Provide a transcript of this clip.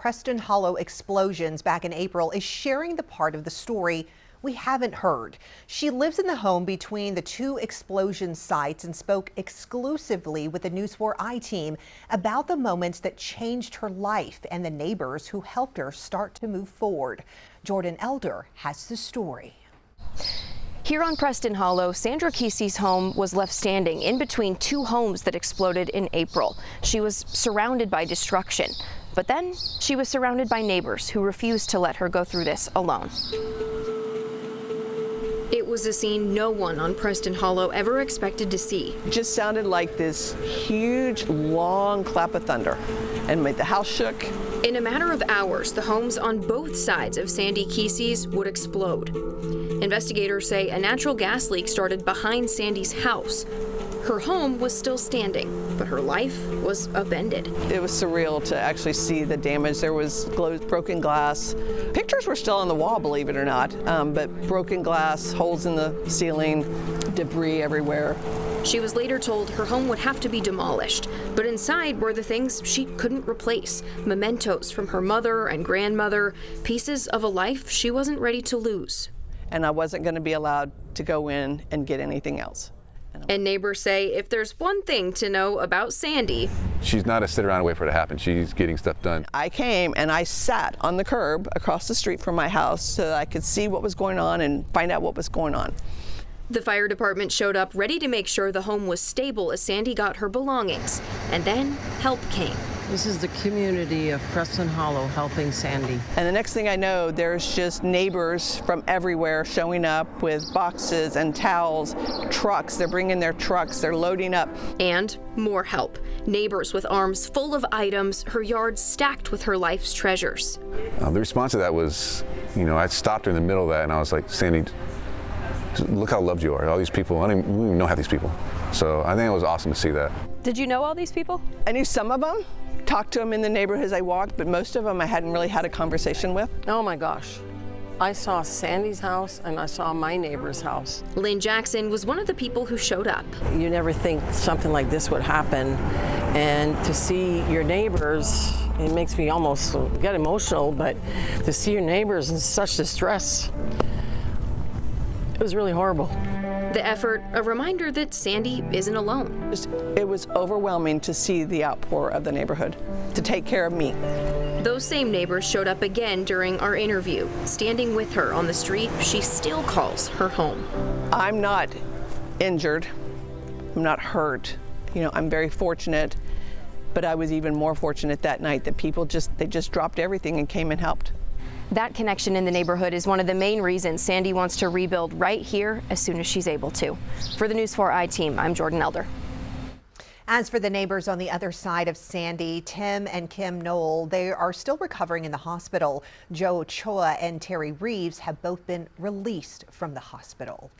Preston Hollow explosions back in April is sharing the part of the story we haven't heard. She lives in the home between the two explosion sites and spoke exclusively with the News 4i team about the moments that changed her life and the neighbors who helped her start to move forward. Jordan Elder has the story. Here on Preston Hollow, Sandra Keesee's home was left standing in between two homes that exploded in April. She was surrounded by destruction, but then she was surrounded by neighbors who refused to let her go through this alone. It was a scene no one on Preston Hollow ever expected to see. It just sounded like this huge, long clap of thunder and made the house shook. In a matter of hours, the homes on both sides of Sandy Keesee's would explode. Investigators say a natural gas leak started behind Sandy's house. Her home was still standing, but her life was upended. It was surreal to actually see the damage. There was broken glass. Pictures were still on the wall, believe it or not, but broken glass, holes in the ceiling, debris everywhere. She was later told her home would have to be demolished, but inside were the things she couldn't replace. Mementos from her mother and grandmother, pieces of a life she wasn't ready to lose. And I wasn't going to be allowed to go in and get anything else. And neighbors say if there's one thing to know about Sandy, she's not a sit around and wait for it to happen. She's getting stuff done. I came and I sat on the curb across the street from my house so that I could see what was going on and find out what was going on. The fire department showed up ready to make sure the home was stable as Sandy got her belongings. And then help came. This is the community of Preston Hollow helping Sandy. And the next thing I know, there's just neighbors from everywhere showing up with boxes and towels, trucks. They're bringing their trucks, they're loading up. And more help. Neighbors with arms full of items, her yard stacked with her life's treasures. The response to that was, I stopped her in the middle of that and I was like, Sandy, look how loved you are. All these people, we don't even know half these people. So I think it was awesome to see that. Did you know all these people? I knew some of them, talked to them in the neighborhood as I walked, but most of them I hadn't really had a conversation with. Oh my gosh. I saw Sandy's house and I saw my neighbor's house. Lynn Jackson was one of the people who showed up. You never think something like this would happen, and to see your neighbors, it makes me almost get emotional, but to see your neighbors in such distress, it was really horrible. The effort, a reminder that Sandy isn't alone. It was overwhelming to see the outpour of the neighborhood to take care of me. Those same neighbors showed up again during our interview, standing with her on the street she still calls her home. I'm not injured. I'm not hurt. I'm very fortunate, but I was even more fortunate that night that people just dropped everything and came and helped. That connection in the neighborhood is one of the main reasons Sandy wants to rebuild right here as soon as she's able to. For the News 4i team, I'm Jordan Elder. As for the neighbors on the other side of Sandy, Tim and Kim Nowell, they are still recovering in the hospital. Joe Ochoa and Terri Reeves have both been released from the hospital.